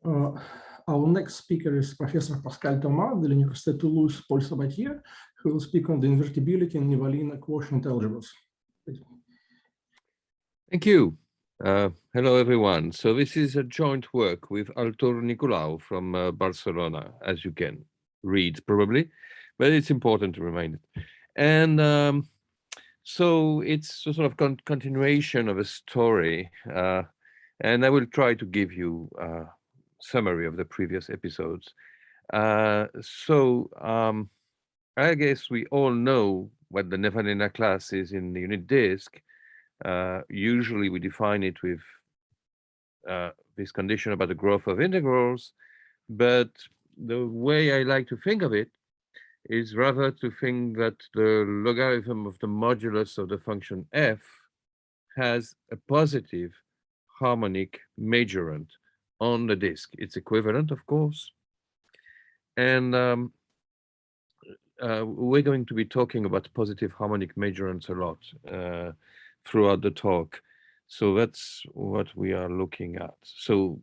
Our next speaker is Professor Pascal de l'Université Toulouse Paul Sabatier, who will speak on the invertibility in Nevanlinna quotient algebras. Please. Thank you. Hello, everyone. So this is a joint work with Artur Nicolau from Barcelona, as you can read probably, but it's important to remind it. And so it's a sort of continuation of a story, and I will try to give you a summary of the previous episodes. I guess we all know what the Nevanlinna class is in the unit disk. Usually we define it with this condition about the growth of integrals, but the way I like to think of it is rather to think that the logarithm of the modulus of the function f has a positive harmonic majorant on the disk. It's equivalent, of course. And we're going to be talking about positive harmonic majorants a lot throughout the talk. So that's what we are looking at. So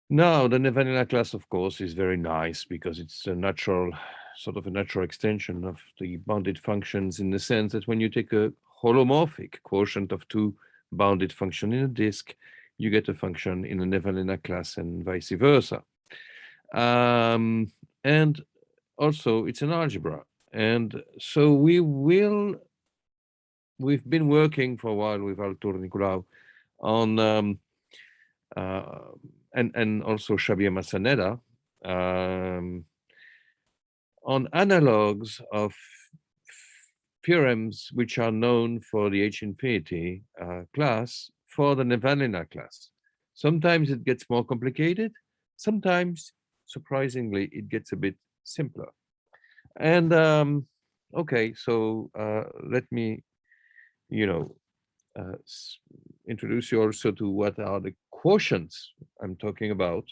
now the Nevanlinna class, of course, is very nice because it's a natural, sort of a natural extension of the bounded functions, in the sense that when you take a holomorphic quotient of two bounded functions in a disk, you get a function in the Nevanlinna class and vice versa. And also it's an algebra. And so we've been working for a while with Artur Nicolau on, and also Xavier Massaneda, on analogues of theorems which are known for the H infinity class for the Nevanlinna class. Sometimes it gets more complicated. Sometimes, surprisingly, it gets a bit simpler. And okay, so let me, introduce you also to what are the quotients I'm talking about.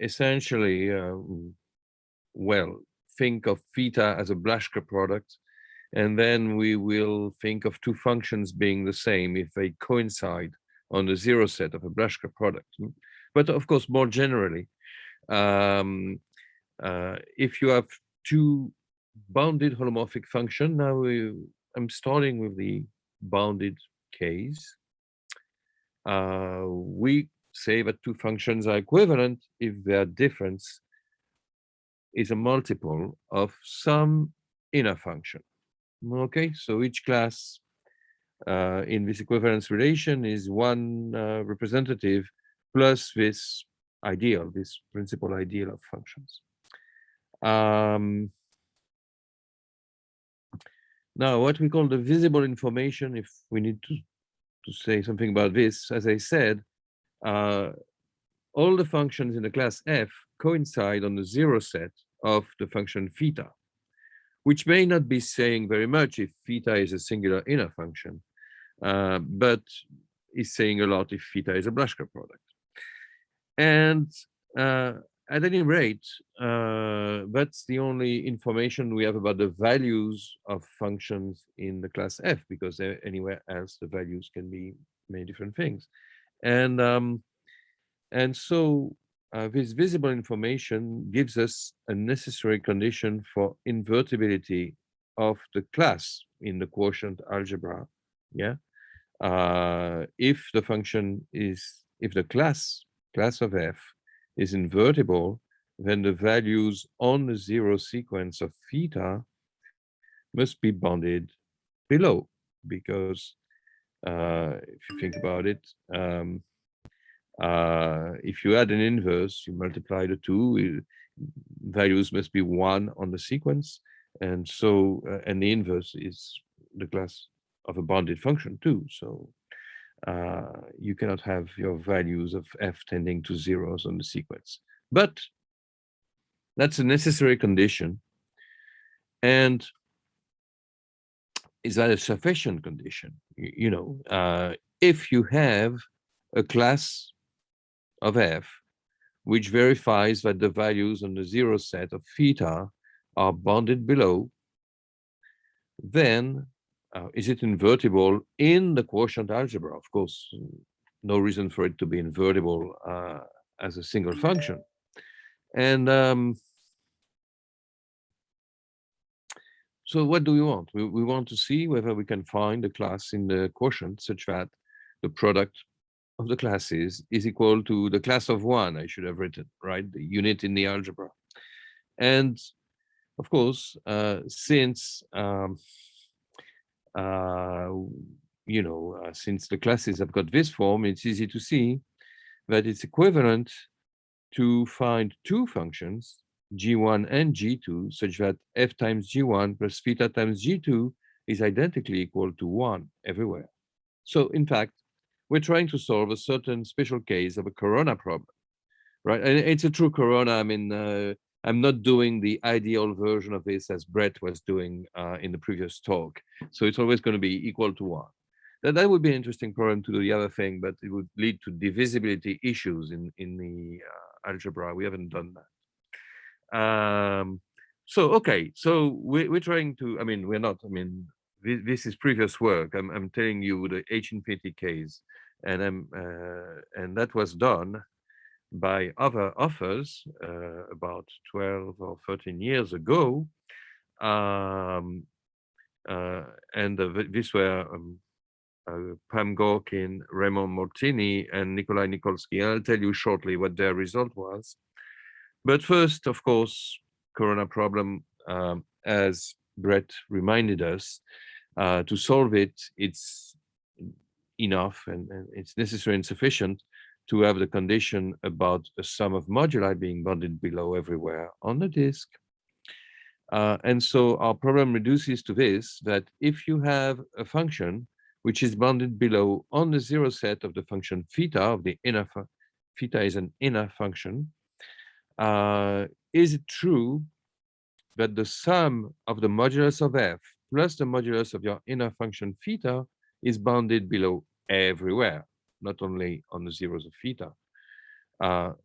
Essentially, well, think of theta as a Blaschke product, and then we will think of two functions being the same if they coincide on the zero set of a Blaschke product. But of course, more generally, if you have two bounded holomorphic function, now I'm starting with the bounded case. We say that two functions are equivalent if their difference is a multiple of some inner function. Okay, so each class in this equivalence relation is one representative plus this ideal, this principal ideal of functions. Now, what we call the visible information, if we need to say something about this, as I said, all the functions in the class F coincide on the zero set of the function theta, which may not be saying very much if theta is a singular inner function, but is saying a lot if theta is a Blaschke product. And at any rate, that's the only information we have about the values of functions in the class F, because anywhere else the values can be many different things. And so this visible information gives us a necessary condition for invertibility of the class in the quotient algebra. Yeah, if the function is, if the class of F is invertible, then the values on the zero sequence of theta must be bounded below, because if you think about it, if you add an inverse, you multiply the two, values must be 1 on the sequence, and so and the inverse is the class of a bounded function too. So you cannot have your values of f tending to zeros on the sequence. But that's a necessary condition. And is that a sufficient condition? If you have a class of f which verifies that the values on the zero set of theta are bounded below, then is it invertible in the quotient algebra? Of course, no reason for it to be invertible as a single function. And so what do we want? We want to see whether we can find a class in the quotient such that the product of the classes is equal to the class of one, I should have written, right? The unit in the algebra. And of course, since since the classes have got this form, it's easy to see that it's equivalent to find two functions, g1 and g2, such that f times g1 plus theta times g2 is identically equal to 1 everywhere. So in fact, we're trying to solve a certain special case of a corona problem, right? And it's a true corona. I mean, I'm not doing the ideal version of this as Brett was doing in the previous talk. So it's always going to be equal to 1. That would be an interesting problem to do the other thing, but it would lead to divisibility issues in the algebra. We haven't done that. Okay, so we're trying to, I mean, we're not, I mean, this is previous work. I'm telling you the H infinity case, and that was done by other authors about 12 or 13 years ago. These were Pam Gorkin, Raymond Mortini, and Nikolai Nikolsky. I'll tell you shortly what their result was. But first, of course, corona problem, as Brett reminded us, to solve it, it's enough and it's necessary and sufficient to have the condition about a sum of moduli being bounded below everywhere on the disk. And so our problem reduces to this, that if you have a function which is bounded below on the zero set of the function theta, of the inner, theta is an inner function, is it true that the sum of the modulus of f plus the modulus of your inner function theta is bounded below everywhere, not only on the zeros of theta?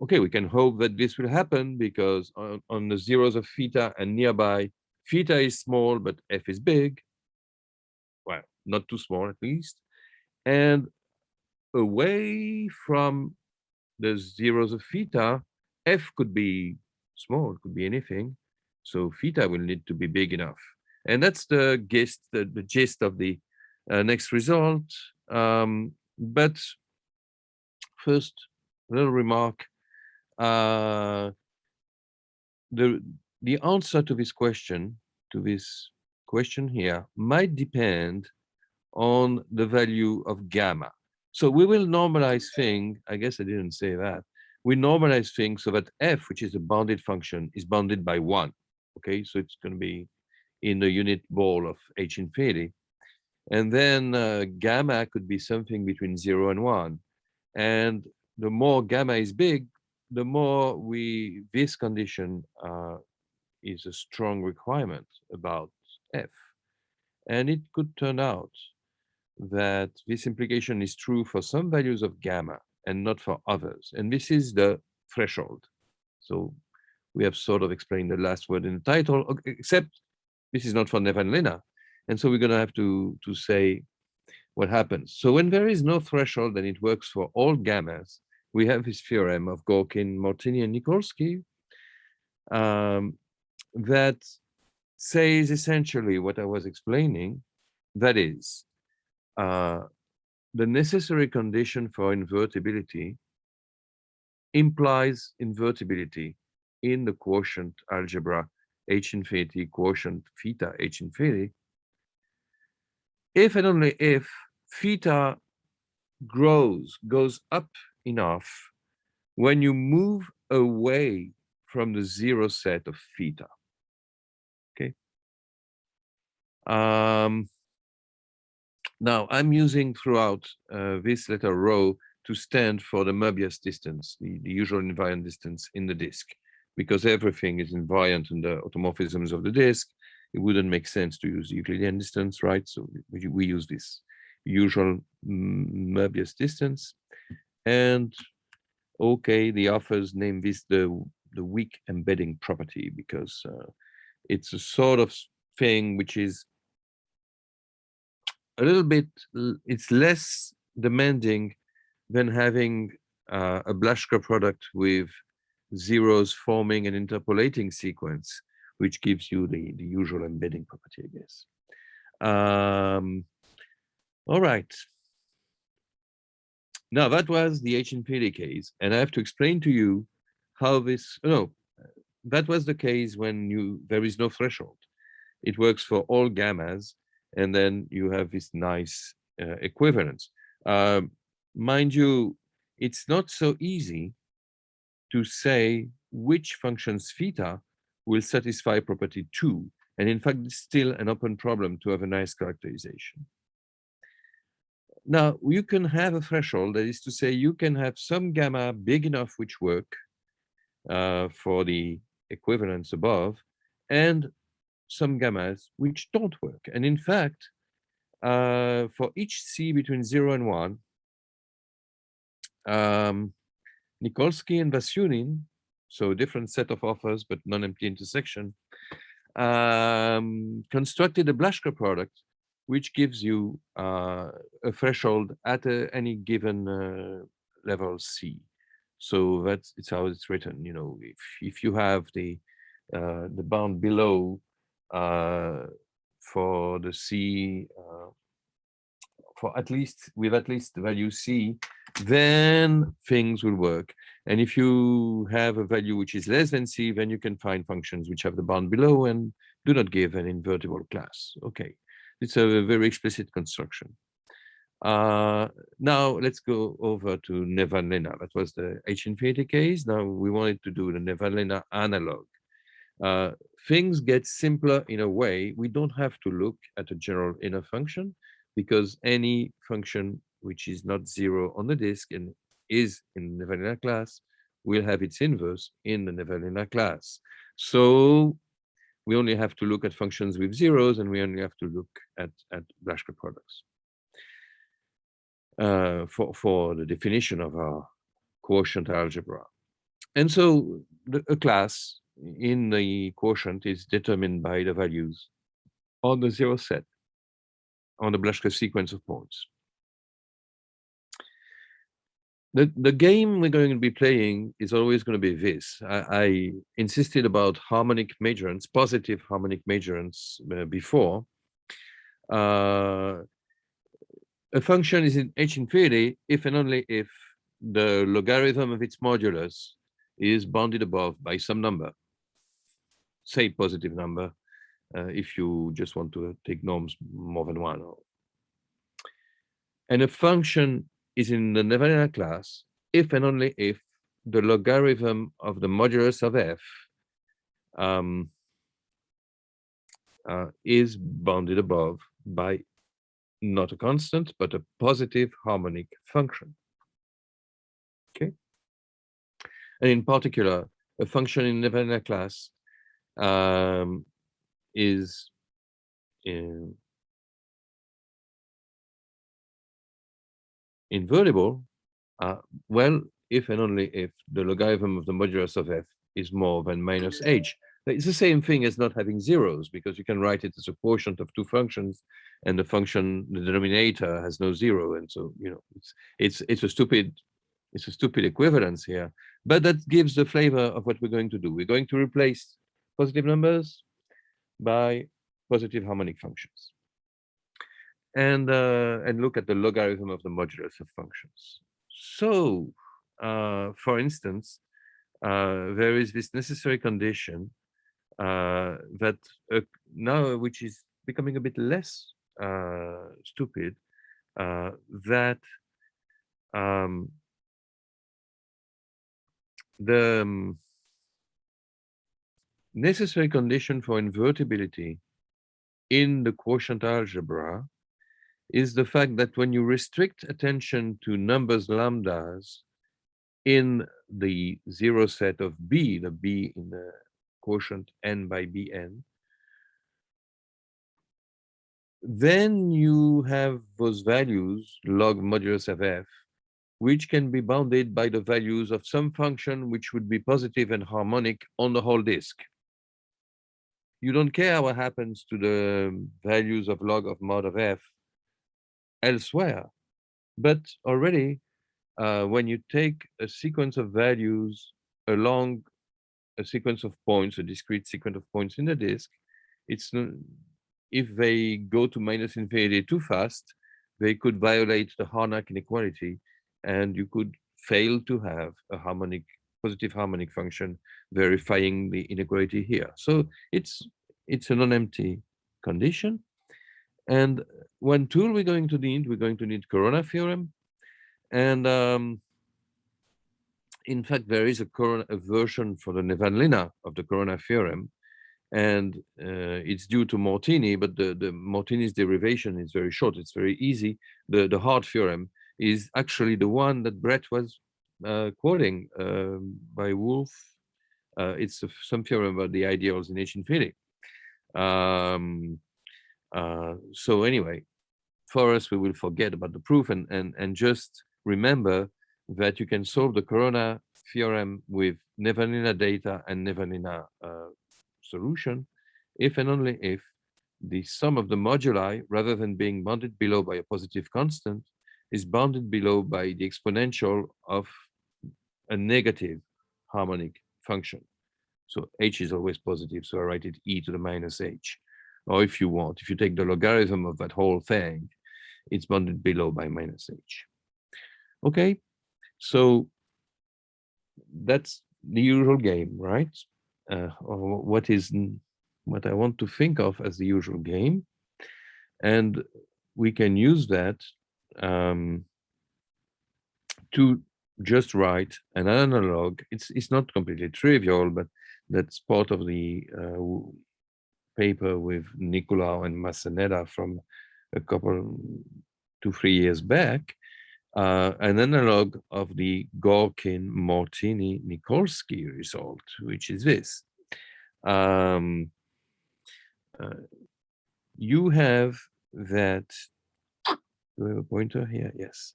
Okay, we can hope that this will happen because on the zeros of theta and nearby, theta is small, but f is big. Well, not too small at least. And away from the zeros of theta, f could be small, could be anything. So theta will need to be big enough. And that's the gist, the gist of the next result. But first, a little remark. The answer to this question here, might depend on the value of gamma. So we will normalize things. I guess I didn't say that. We normalize things so that f, which is a bounded function, is bounded by 1. Okay, so it's going to be in the unit ball of H infinity. And then gamma could be something between 0 and 1. And the more gamma is big, the more this condition is a strong requirement about f. And it could turn out that this implication is true for some values of gamma and not for others. And this is the threshold. So we have sort of explained the last word in the title, except this is not for Nevanlinna. And so we're going to have to say what happens. So when there is no threshold and it works for all gammas, we have this theorem of Gorkin, Mortini, and Nikolsky that says essentially what I was explaining. That is, the necessary condition for invertibility implies invertibility in the quotient algebra H infinity quotient theta H infinity, if and only if theta goes up enough when you move away from the zero set of theta. Okay. Now I'm using throughout this letter rho to stand for the Möbius distance, the usual invariant distance in the disk, because everything is invariant in the automorphisms of the disk. It wouldn't make sense to use the Euclidean distance, right? So we use this usual Möbius distance. And okay, the authors name this the weak embedding property because it's a sort of thing which is a little bit, it's less demanding than having a Blaschke product with zeros forming an interpolating sequence, which gives you the usual embedding property, I guess. All right. Now that was the H infinity case, and I have to explain to you how this, no, that was the case when there is no threshold. It works for all gammas, and then you have this nice equivalence. Mind you, it's not so easy to say which functions theta will satisfy property 2. And in fact, it's still an open problem to have a nice characterization. Now, you can have a threshold, that is to say, you can have some gamma big enough which work for the equivalence above, and some gammas which don't work. And in fact, for each C between 0 and 1, Nikolsky and Vasunin, so a different set of authors, but non-empty intersection, constructed a Blaschke product, which gives you a threshold at any given level C. So it's how it's written. You know, if you have the bound below for the C with at least the value C, then things will work. And if you have a value which is less than C, then you can find functions which have the bound below and do not give an invertible class. Okay, it's a very explicit construction. Now let's go over to Nevanlinna. That was the H infinity case. Now we wanted to do the Nevanlinna analog. Things get simpler in a way. We don't have to look at a general inner function, because any function which is not 0 on the disk and is in the Nevanlinna class will have its inverse in the Nevanlinna class. So we only have to look at functions with zeros, and we only have to look at Blaschke products for the definition of our quotient algebra. And so a class in the quotient is determined by the values on the 0 set, on the Blaschke sequence of points. The game we're going to be playing is always going to be this. I insisted about harmonic majorants, positive harmonic majorants before. A function is in H infinity if and only if the logarithm of its modulus is bounded above by some number, say positive number, if you just want to take norms more than one. And a function is in the Nevanlinna class if and only if the logarithm of the modulus of f is bounded above by not a constant, but a positive harmonic function. Okay. And in particular, a function in Nevanlinna class is invertible, well, if and only if the logarithm of the modulus of f is more than minus h. It's the same thing as not having zeros, because you can write it as a quotient of two functions, and the function, the denominator, has no zero, and so it's a stupid equivalence here. But that gives the flavor of what we're going to do. We're going to replace positive numbers by positive harmonic functions, and look at the logarithm of the modulus of functions. So, for instance, there is this necessary condition that now, which is becoming a bit less stupid, that the necessary condition for invertibility in the quotient algebra is the fact that when you restrict attention to numbers lambdas in the 0 set of B, the B in the quotient n by Bn, then you have those values, log modulus of f, which can be bounded by the values of some function which would be positive and harmonic on the whole disk. You don't care what happens to the values of log of mod of f elsewhere. But already, when you take a sequence of values along a sequence of points, a discrete sequence of points in the disk, it's if they go to -infinity too fast, they could violate the Harnack inequality, and you could fail to have a positive harmonic function verifying the inequality here. So it's a non-empty condition. And one tool we're going to need Corona theorem. And in fact, there is a version for the Nevanlinna of the Corona theorem, and it's due to Martini, but the Martini's derivation is very short. It's very easy. The hard theorem is actually the one that Brett was quoting by Wolf. It's some theorem about the ideals in H infinity. So anyway, for us, we will forget about the proof and just remember that you can solve the Corona theorem with Nevanlinna data and Nevanlinna solution if and only if the sum of the moduli, rather than being bounded below by a positive constant, is bounded below by the exponential of a negative harmonic function. So h is always positive, so I write it e to the minus h. Or if you want, if you take the logarithm of that whole thing, it's bounded below by minus h. Okay, so that's the usual game, right? Or what I want to think of as the usual game. And we can use that to just write an analog. It's not completely trivial, but that's part of the paper with Nicolau and Massanella from a couple, 2-3 years back, an analog of the Gorkin-Martini-Nikolsky result, which is this. You have that, do I have a pointer here? Yes.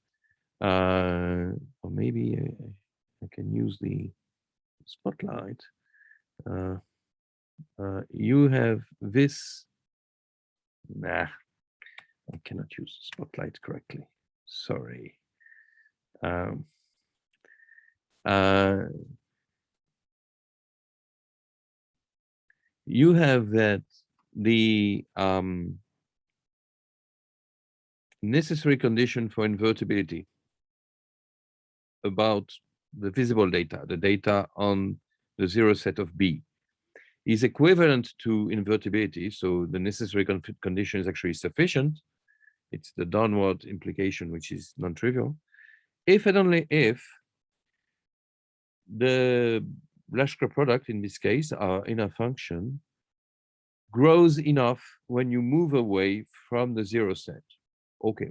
Or maybe I can use the spotlight. You have this. Nah, I cannot use the spotlight correctly. Sorry. You have that the necessary condition for invertibility about the visible data, the data on the zero set of B, is equivalent to invertibility. So the necessary condition is actually sufficient. It's the downward implication, which is non-trivial. If and only if the Blaschke product, in this case, our inner function, grows enough when you move away from the zero set. Okay,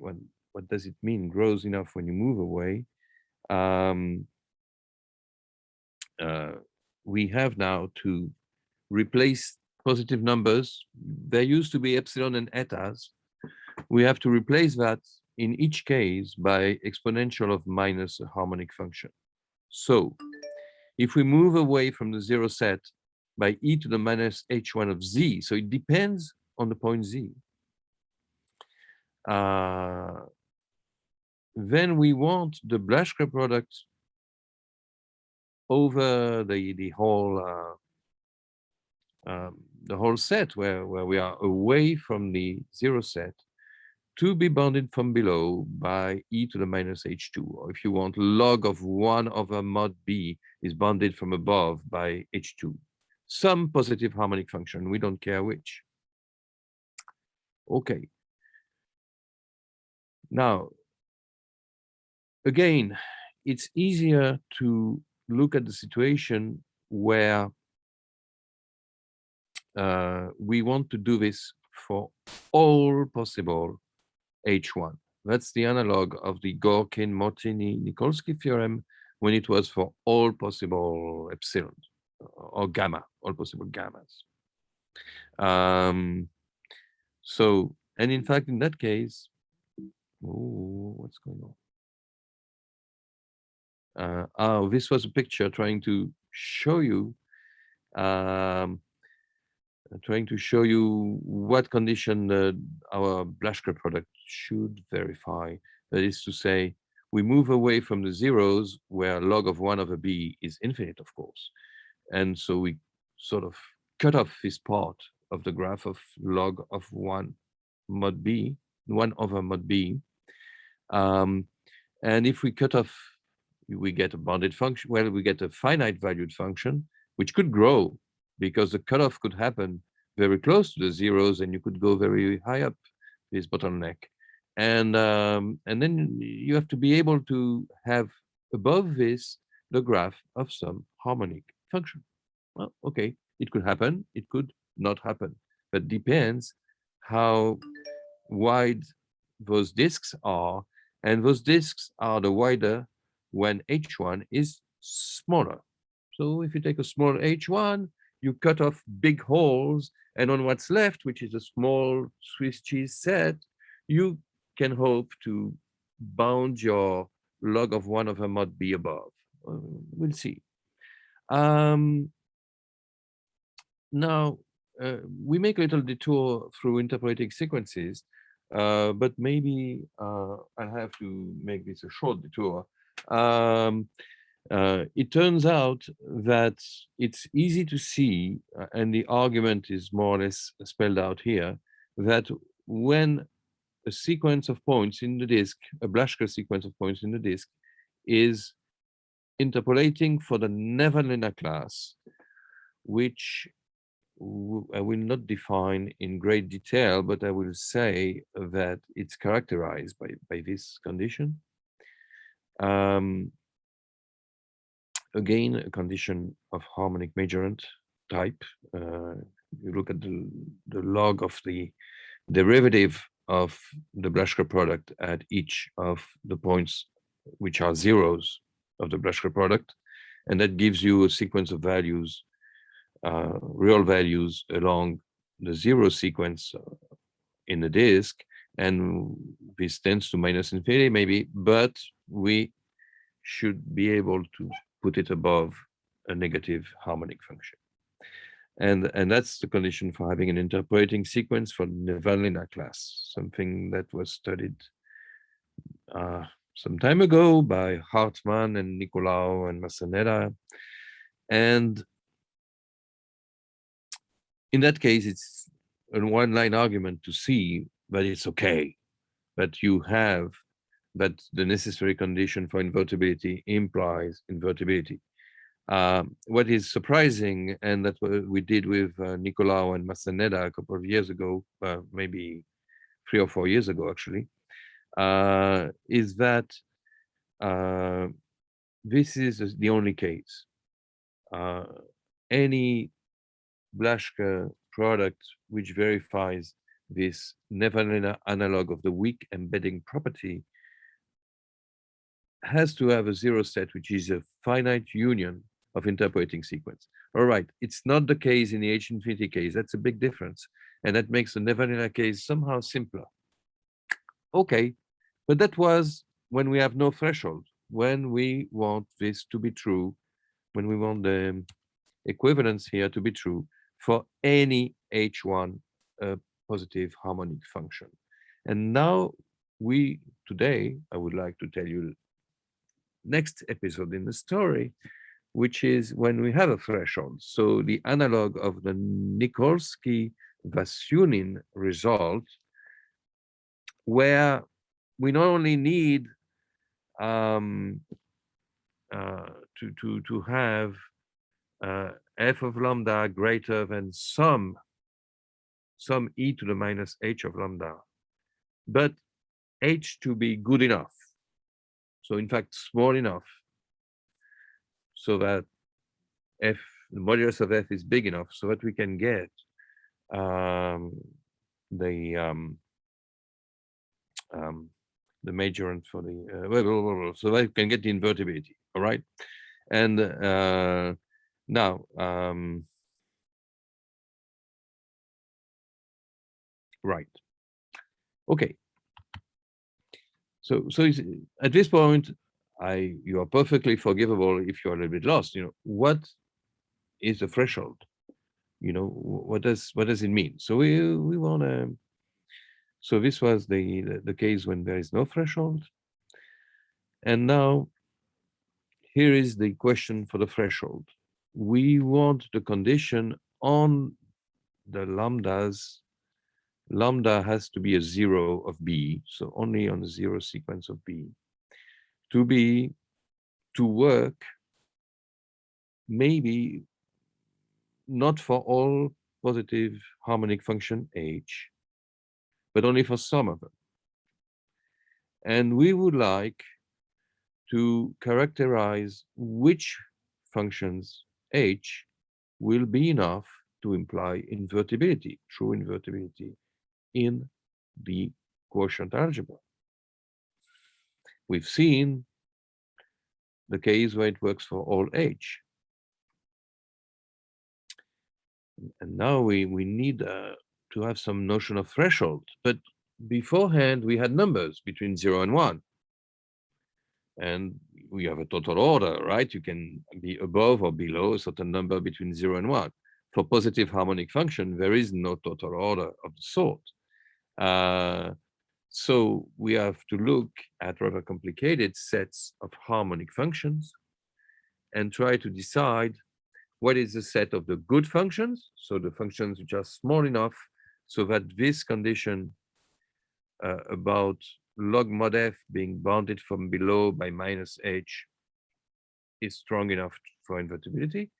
what does it mean, grows enough when you move away? We have now to replace positive numbers. There used to be epsilon and etas. We have to replace that in each case by exponential of minus a harmonic function. So if we move away from the zero set by e to the minus h1 of z, so it depends on the point z, then we want the Blaschke product over the whole set where we are away from the zero set to be bounded from below by e to the minus h2, or if you want, log of 1 over mod b is bounded from above by h2, some positive harmonic function, we don't care which. Okay. Now, again, it's easier to look at the situation where we want to do this for all possible H1. That's the analog of the Gorkin-Martini-Nikolsky theorem when it was for all possible epsilon or gamma, all possible gammas. So, and in fact, in that case, what's going on? This was a picture trying to show you trying to show you what condition our Blaschke product should verify. That is to say, we move away from the zeros where log of 1 over b is infinite, of course. And so we sort of cut off this part of the graph of log of 1 mod b, 1 over mod b. And if we cut off, we get a bounded function. Well, we get a finite valued function, which could grow because the cutoff could happen very close to the zeros, and you could go very high up this bottleneck. And then you have to be able to have above this the graph of some harmonic function. Well, okay, it could happen, it could not happen, but depends how wide those disks are, and those disks are the wider when h1 is smaller. So if you take a small h1, you cut off big holes, and on what's left, which is a small Swiss cheese set, you can hope to bound your log of 1 over mod b above. We'll see. Now, we make a little detour through interpolating sequences, but maybe I'll have to make this a short detour. It turns out that it's easy to see, and the argument is more or less spelled out here, that when a sequence of points in the disk, a Blaschke sequence of points in the disk, is interpolating for the Nevanlinna class, which I will not define in great detail, but I will say that it's characterized by this condition. Again, a condition of harmonic majorant type. You look at the log of the derivative of the Blaschke product at each of the points which are zeros of the Blaschke product, and that gives you a sequence of values, real values along the zero sequence in the disk, and this tends to minus infinity maybe, but we should be able to put it above a negative harmonic function. And that's the condition for having an interpolating sequence for Nevanlinna class, something that was studied some time ago by Hartmann and Nicolau and Massanetta. And in that case, it's a one-line argument to see that it's okay, that you have that the necessary condition for invertibility implies invertibility. What is surprising, and that's what we did with Nicolau and Massanetta a couple of years ago, maybe 3 or 4 years ago, actually, is that this is the only case. Any Blaschke product which verifies this Nevanlinna analog of the weak embedding property has to have a zero set, which is a finite union of interpolating sequence. All right, it's not the case in the H infinity case. That's a big difference. And that makes the Nevanlinna case somehow simpler. Okay, but that was when we have no threshold, when we want this to be true, when we want the equivalence here to be true for any H1 positive harmonic function. And now today, I would like to tell you next episode in the story, which is when we have a threshold. So the analog of the Nikolsky-Vasyunin result, where we not only need to have f of lambda greater than some e to the minus h of lambda, but h to be good enough. So in fact, small enough so that the modulus of f is big enough so that we can get the majorant for the, so that we can get the invertibility, all right? And now, right, okay. So at this point, you are perfectly forgivable if you're a little bit lost. You know, what is the threshold? you know, what does it mean? So we want to. So this was the case when there is no threshold, and now here is the question for the threshold. We want the condition on the lambdas. Lambda has to be a 0 of B, so only on the 0 sequence of B, to work, maybe not for all positive harmonic function H, but only for some of them. And we would like to characterize which functions H will be enough to imply invertibility, true invertibility, in the quotient algebra. We've seen the case where it works for all H. And now we need to have some notion of threshold. But beforehand, we had numbers between 0 and 1. And we have a total order, right? You can be above or below a certain number between 0 and 1. For positive harmonic function, there is no total order of the sort. So we have to look at rather complicated sets of harmonic functions and try to decide what is the set of the good functions, so the functions which are small enough so that this condition about log mod f being bounded from below by minus h is strong enough for invertibility,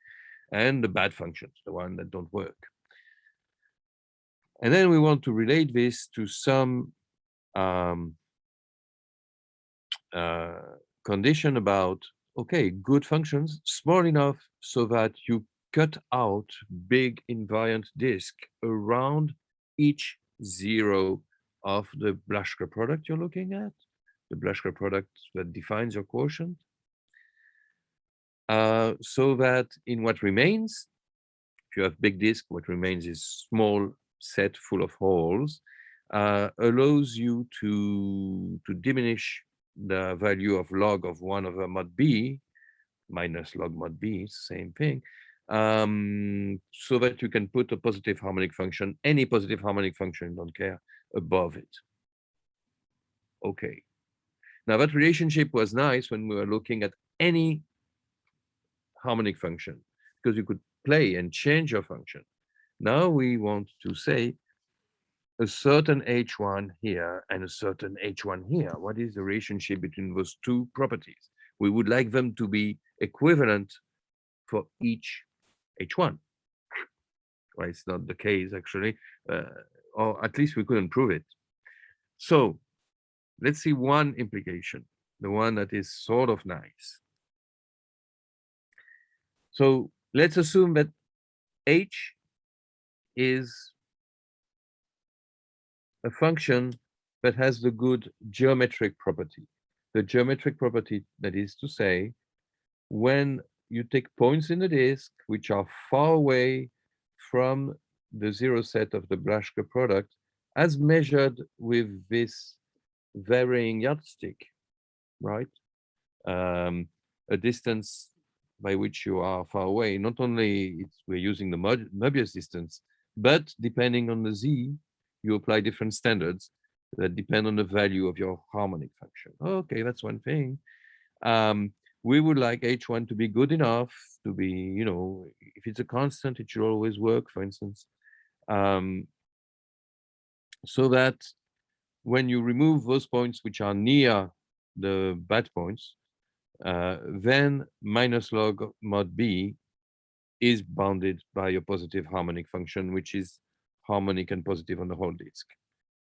and the bad functions, the one that don't work. And then we want to relate this to some condition about, okay, good functions, small enough so that you cut out big invariant disk around each 0 of the Blaschke product you're looking at, the Blaschke product that defines your quotient, so that in what remains, if you have big disk, what remains is small set full of holes, allows you to diminish the value of log of 1 over mod b minus log mod b, same thing, so that you can put a positive harmonic function, any positive harmonic function, don't care, above it. Okay. Now that relationship was nice when we were looking at any harmonic function, because you could play and change your function. Now we want to say a certain h1 here and a certain h1 here. What is the relationship between those two properties? We would like them to be equivalent for each h1. Well, it's not the case, actually, or at least we couldn't prove it. So let's see one implication, the one that is sort of nice. So let's assume that h is a function that has the good geometric property. The geometric property, that is to say, when you take points in the disk which are far away from the 0 set of the Blaschke product, as measured with this varying yardstick, right? A distance by which you are far away. Not only we're using the Möbius distance, but depending on the z, you apply different standards that depend on the value of your harmonic function. Okay, that's one thing. We would like h1 to be good enough to be, you know, if it's a constant, it should always work, for instance, so that when you remove those points which are near the bad points, then minus log mod b is bounded by your positive harmonic function, which is harmonic and positive on the whole disk.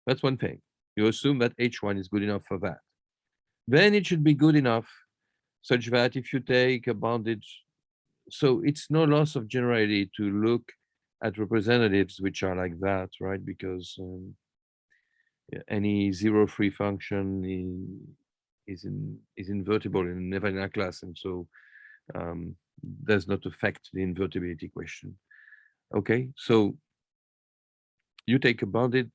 That's one thing. You assume that h1 is good enough for that. Then it should be good enough such that if you take a bounded, so it's no loss of generality to look at representatives which are like that, right? Because any zero-free function is invertible in the Nevanlinna class, and so does not affect the invertibility question. Okay, so you take a bounded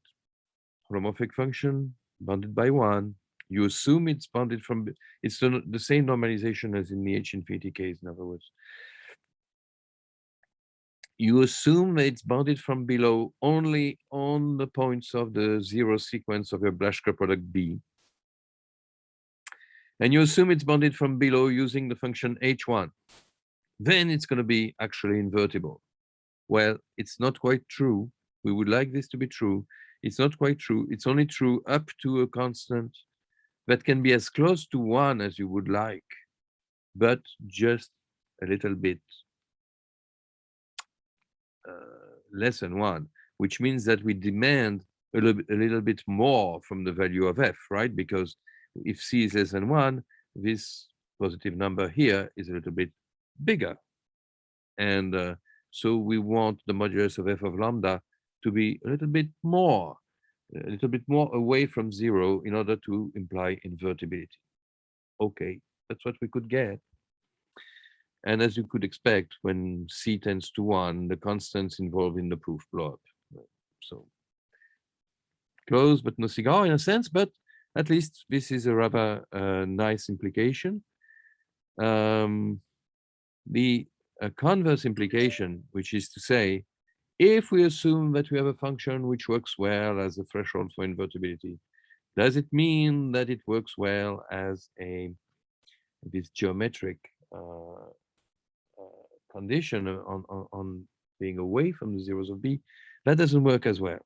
holomorphic function, bounded by 1. You assume it's bounded from, it's the same normalization as in the H infinity case, in other words. you assume that it's bounded from below only on the points of the zero sequence of your Blaschke product B. And you assume it's bounded from below using the function h1. Then it's going to be actually invertible. Well, it's not quite true. We would like this to be true. It's not quite true. It's only true up to a constant that can be as close to 1 as you would like, but just a little bit less than 1, which means that we demand a little bit more from the value of f, right? Because if c is less than 1, this positive number here is a little bit bigger. And so we want the modulus of f of lambda to be a little bit more away from 0 in order to imply invertibility. Okay, that's what we could get. And as you could expect, when c tends to 1, the constants involved in the proof blow up. So close but no cigar in a sense, but at least this is a rather nice implication. The converse implication, which is to say, if we assume that we have a function which works well as a threshold for invertibility, does it mean that it works well as this geometric condition on being away from the zeros of B? That doesn't work as well.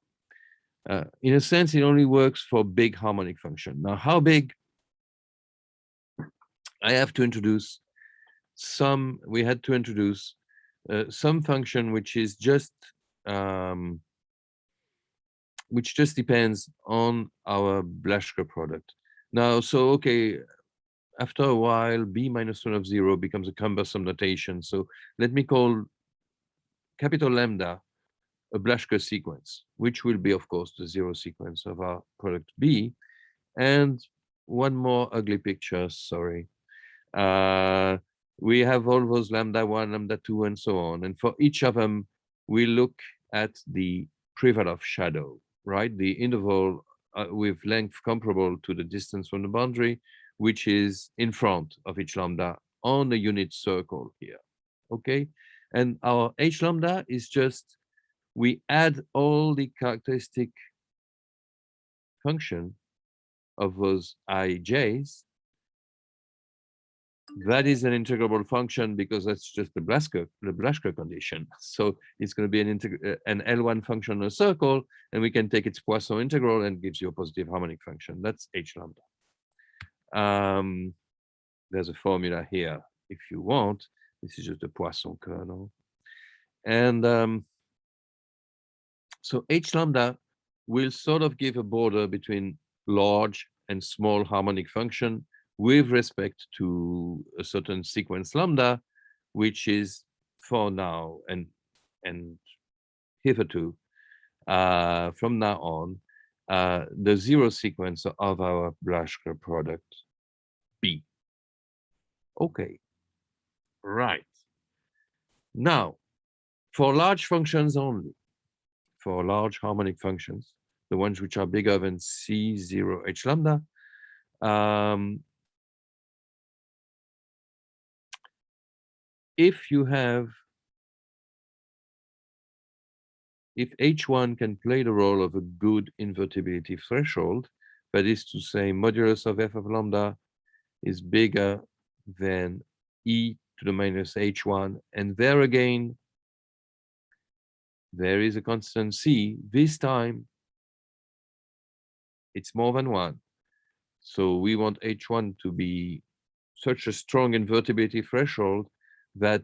In a sense, it only works for big harmonic function. Now, how big? I have to introduce we had to introduce some function which is just which just depends on our Blaschke product. Now, so okay, after a while, b minus 1 of 0 becomes a cumbersome notation. So let me call capital lambda a Blaschke sequence, which will be, of course, the 0 sequence of our product B. And one more ugly picture, sorry. We have all those lambda 1, lambda 2, and so on. And for each of them, we look at the Privalov shadow, right? The interval with length comparable to the distance from the boundary, which is in front of each lambda on a unit circle here, okay? And our h lambda is just, we add all the characteristic function of those ij's. That is an integrable function because that's just the Blaschke condition. So it's going to be an L1 function on a circle, and we can take its Poisson integral and gives you a positive harmonic function. That's h lambda. There's a formula here if you want. This is just a Poisson kernel. And so h lambda will sort of give a border between large and small harmonic function with respect to a certain sequence lambda, which is for now and hitherto, from now on, the 0 sequence of our Blaschke product B. Okay, right. Now, for large functions only, for large harmonic functions, the ones which are bigger than C0 h lambda, if H1 can play the role of a good invertibility threshold, that is to say, modulus of f of lambda is bigger than e to the minus h1, and there again, there is a constant c. This time, it's more than 1. So we want h1 to be such a strong invertibility threshold that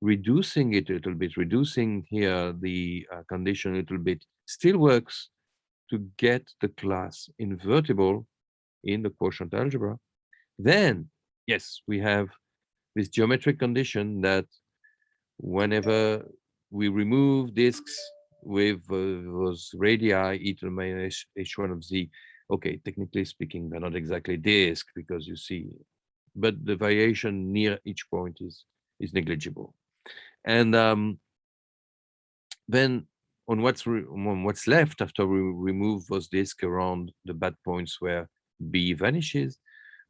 reducing it a little bit, reducing here the condition a little bit, still works to get the class invertible in the quotient algebra. Then, yes, we have this geometric condition that whenever we remove disks with those radii e to the minus h1 of z, okay, technically speaking, they're not exactly disk because you see, but the variation near each point is negligible. And then on what's left after we remove those disks around the bad points where b vanishes,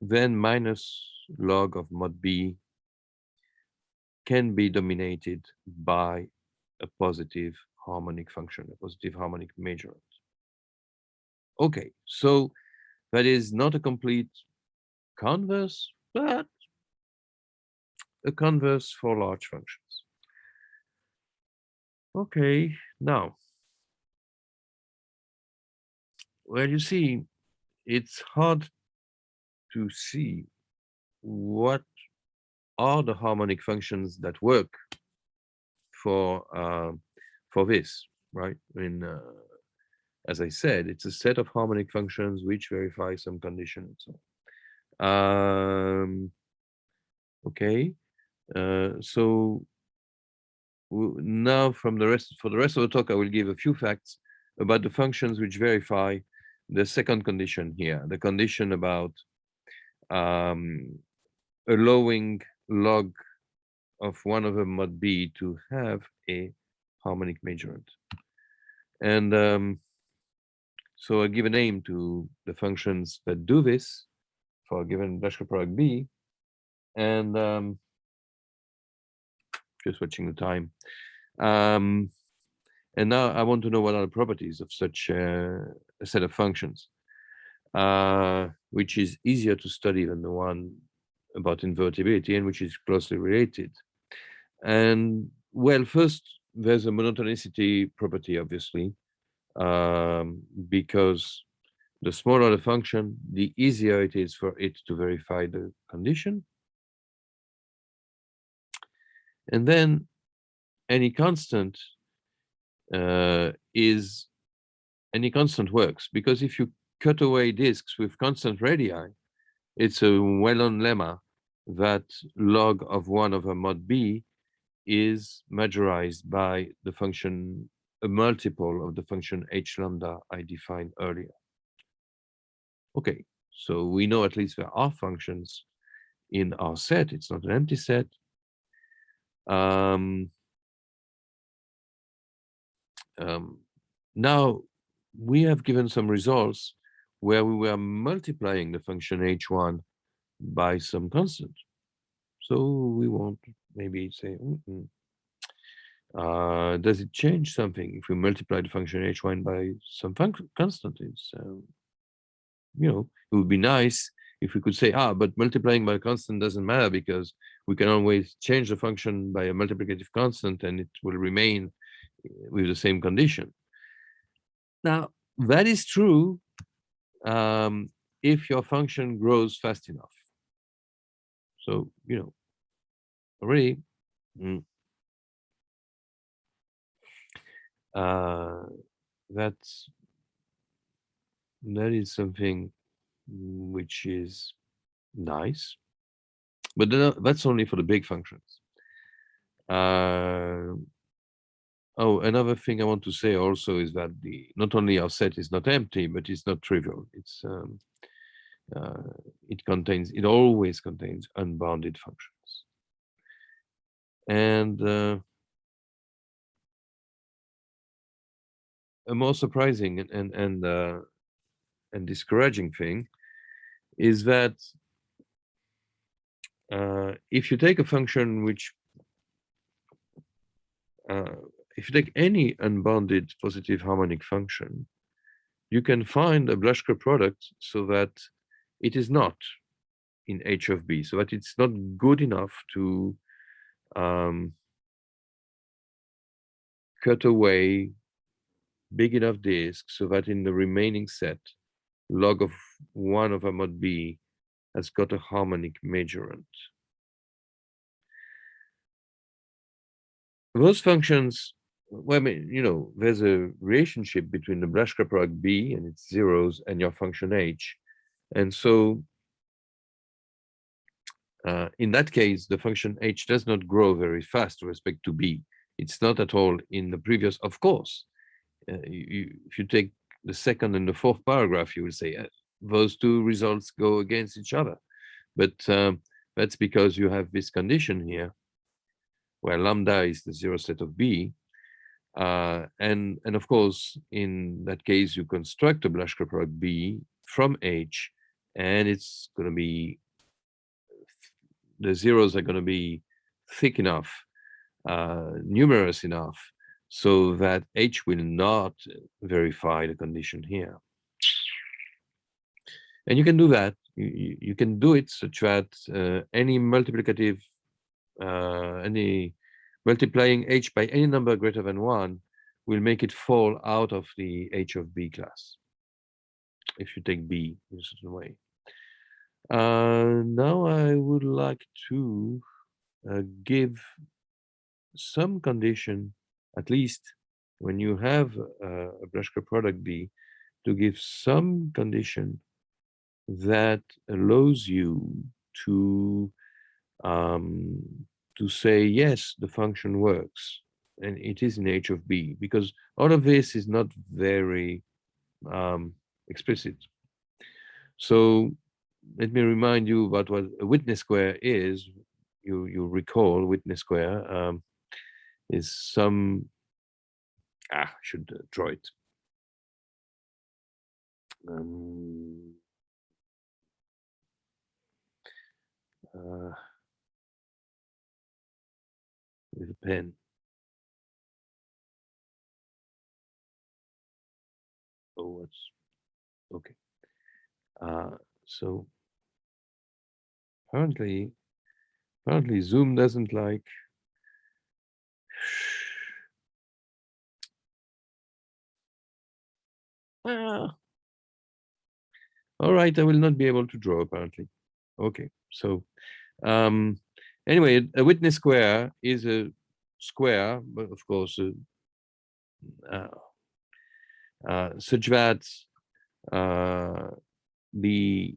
then minus log of mod b can be dominated by a positive harmonic function, a positive harmonic majorant. Okay, so that is not a complete converse, but a converse for large functions. Okay, now, well, you see, it's hard to see what are the harmonic functions that work for this, right? I mean, as I said, it's a set of harmonic functions which verify some condition and so on. Okay, so now for the rest of the talk, I will give a few facts about the functions which verify the second condition here, the condition about allowing log of 1 over mod b to have a harmonic majorant. And so I give a name to the functions that do this for a given Blaschke product b, and just watching the time. And now I want to know what are the properties of such a set of functions, which is easier to study than the one about invertibility and which is closely related. And well, first, there's a monotonicity property, obviously, because the smaller the function, the easier it is for it to verify the condition. And then any constant works, because if you cut away disks with constant radii, it's a well-known lemma that log of 1 over mod b is majorized by the function, a multiple of the function h lambda I defined earlier. Okay, so we know at least there are functions in our set. It's not an empty set. Now we have given some results where we were multiplying the function h1 by some constant. So we want maybe say, does it change something if we multiply the function h1 by some constant? It's, it would be nice if we could say, but multiplying by a constant doesn't matter because we can always change the function by a multiplicative constant and it will remain with the same condition. Now, that is true if your function grows fast enough. So, already, that is something which is nice, but that's only for the big functions. Oh, another thing I want to say also is that not only our set is not empty, but it's not trivial. It's it always contains unbounded functions. And a more surprising and discouraging thing is that if you take a function which if you take any unbounded positive harmonic function, you can find a Blaschke product so that it is not in h of b, so that it's not good enough to cut away big enough disk so that in the remaining set, log of 1 over mod b has got a harmonic majorant. Those functions, well, I mean, there's a relationship between the Blaschke product b and its zeros and your function h. And so in that case, the function h does not grow very fast with respect to b. It's not at all in the previous, of course. If you take the second and the fourth paragraph, you will say those two results go against each other. But that's because you have this condition here, where lambda is the zero set of b. And of course, in that case, you construct a Blaschke product b from h, and it's going to be, the zeros are going to be thick enough, numerous enough, so that H will not verify the condition here. And you can do that. You can do it such that any multiplicative, any multiplying H by any number greater than 1 will make it fall out of the H of B class, if you take B in a certain way. Now I would like to give some condition, at least when you have a Blaschke product B, to give some condition that allows you to say, yes, the function works, and it is in H of B, because all of this is not very explicit. So let me remind you about what a witness square is. You recall witness square is some, I should draw it. With a pen. Oh, what's okay. So apparently Zoom doesn't like. All right, I will not be able to draw apparently. Okay, so anyway, a witness square is a square, but of course, such that the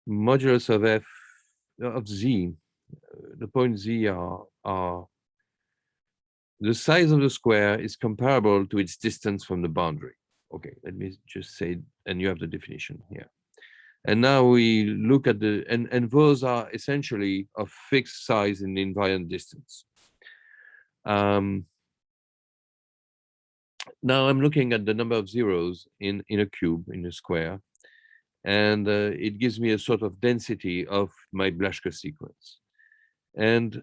modulus of f of z, the points z are the size of the square is comparable to its distance from the boundary. Okay, let me just say, and you have the definition here. And now we look at the, and those are essentially of fixed size in the invariant distance. Now I'm looking at the number of zeros in a cube, in a square, and it gives me a sort of density of my Blaschke sequence. And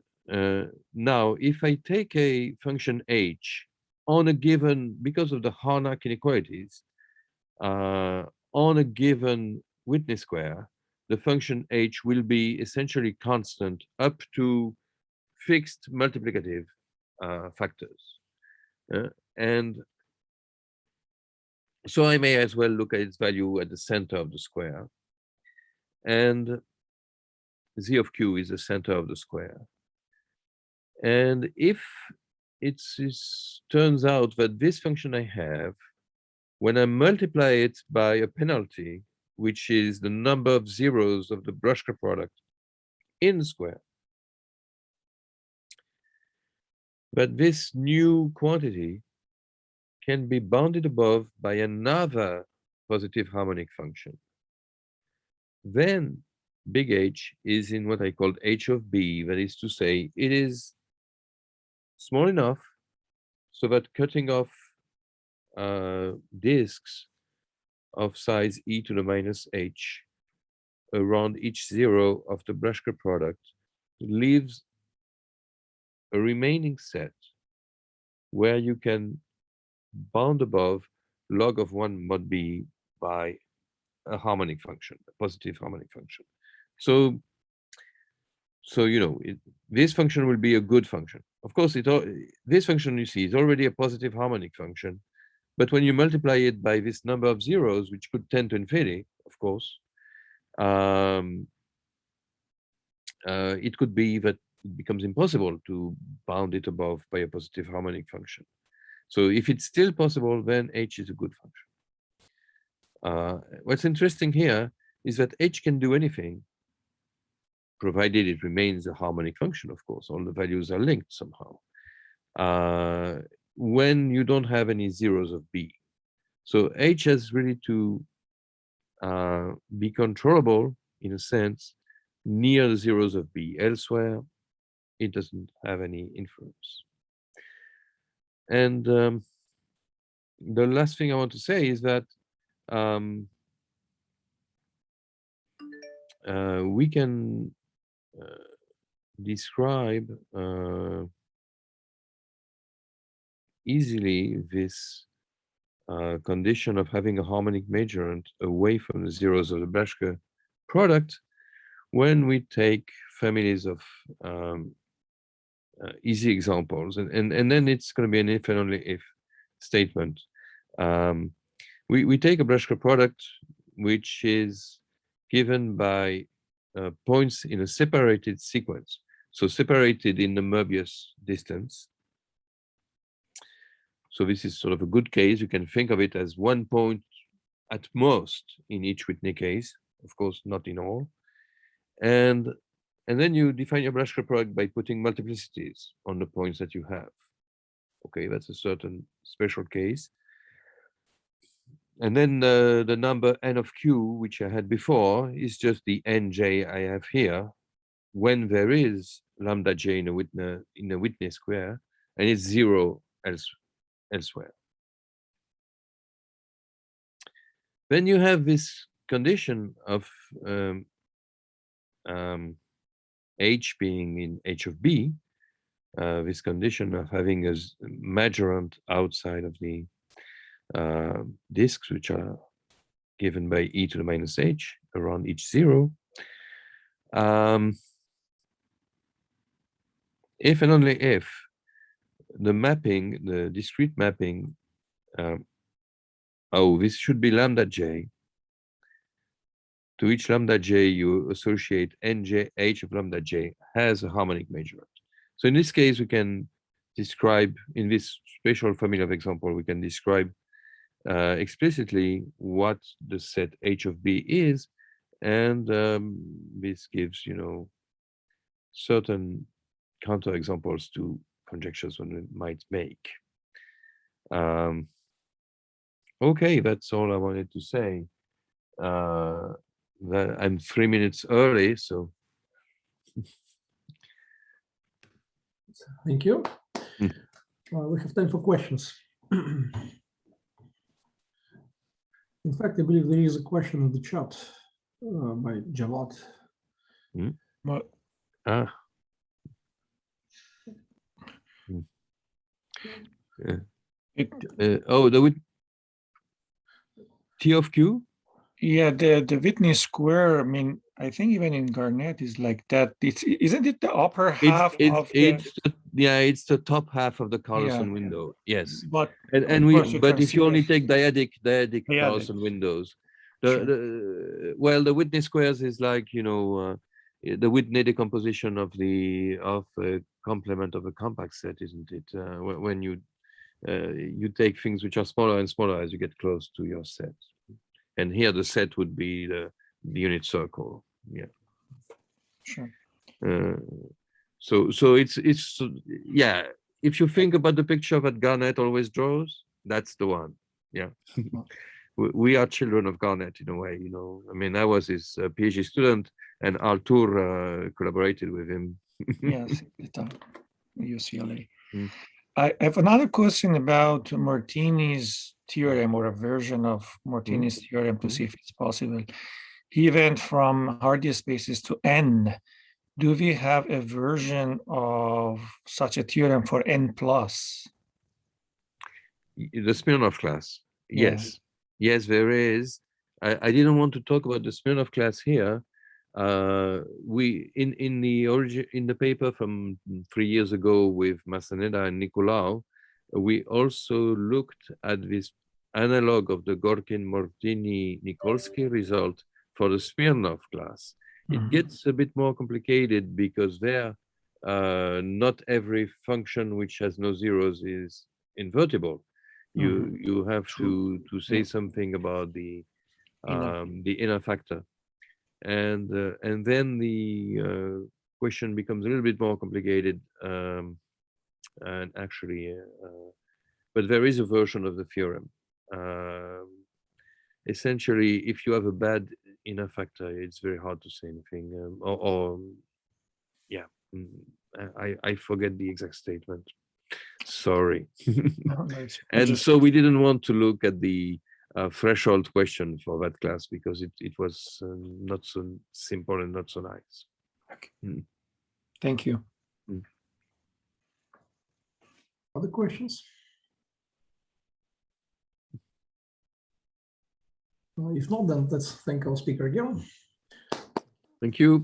now if I take a function h on a given, because of the Harnack inequalities, on a given witness square, the function h will be essentially constant up to fixed multiplicative factors. And so I may as well look at its value at the center of the square. And z of q is the center of the square. And if it turns out that this function I have, when I multiply it by a penalty, which is the number of zeros of the Blaschke product in the square, but this new quantity can be bounded above by another positive harmonic function. Then big H is in what I called H of B, that is to say, it is small enough so that cutting off disks of size e to the minus h around each zero of the Blaschke product leaves a remaining set where you can bound above log of 1 mod b by a harmonic function, a positive harmonic function. So you know, this function will be a good function. Of course, this function you see is already a positive harmonic function, but when you multiply it by this number of zeros, which could tend to infinity, of course, it could be that it becomes impossible to bound it above by a positive harmonic function. So if it's still possible, then h is a good function. What's interesting here is that h can do anything, provided it remains a harmonic function, of course. All the values are linked somehow. When you don't have any zeros of b. So h has really to be controllable, in a sense, near the zeros of b. Elsewhere, it doesn't have any influence. And the last thing I want to say is that we can describe easily this condition of having a harmonic majorant away from the zeros of the Blaschke product when we take families of easy examples, and then it's going to be an if and only if statement. We take a Blaschke product which is given by points in a separated sequence, so separated in the Möbius distance. So this is sort of a good case. You can think of it as 1 point at most in each Whitney case, of course, not in all. And then you define your Blaschke product by putting multiplicities on the points that you have. Okay, that's a certain special case. And then the number n of q, which I had before, is just the nj I have here when there is lambda j in a Whitney square, and it's 0 elsewhere. Then you have this condition of h being in h of b, this condition of having a majorant outside of the disks, which are given by e to the minus h around each 0. If and only if the mapping, the discrete mapping, this should be lambda j. To each lambda j, you associate nj h of lambda j has a harmonic majorant. So in this case, we can describe, in this special family of example, we can describe explicitly what the set h of b is, and this gives, certain counterexamples to conjectures one might make. Okay, that's all I wanted to say. That I'm 3 minutes early, so. Thank you. We have time for questions. In fact, I believe there is a question in the chat by Javad. The T of Q? Yeah, the Whitney square, I mean, I think even in Garnet is like that. Isn't it the upper half of it's the top half of the Carlson window. Yes. But if you only take dyadic Carlson windows, the Whitney squares is like, the Whitney decomposition of a complement of a compact set, isn't it? When you take things which are smaller and smaller as you get close to your set. And here the set would be the unit circle. Yeah. Sure. So it's yeah. If you think about the picture that Garnet always draws, that's the one. Yeah. We are children of Garnet in a way, I mean, I was his PhD student, and Artur collaborated with him. Yes, at UCLA. I have another question about Martini's theorem, or a version of Martini's theorem, to see if it's possible. He went from Hardy spaces to n. Do we have a version of such a theorem for n plus? The Smirnov class. Yes. Yes, there is. I didn't want to talk about the Smirnov class here. We in the paper from 3 years ago with Massaneda and Nicolau, we also looked at this analog of the Gorkin-Martini-Nikolsky result for the Smirnov class. It gets a bit more complicated because there, not every function which has no zeros is invertible. You have to say something about the inner factor. And then the question becomes a little bit more complicated, and actually, but there is a version of the theorem. Essentially, if you have a bad inner factor, it's very hard to say anything. I forget the exact statement. Sorry. And so we didn't want to look at the threshold question for that class because it was not so simple and not so nice. Okay. Thank you. Other questions? If not, then let's thank our speaker again. Thank you.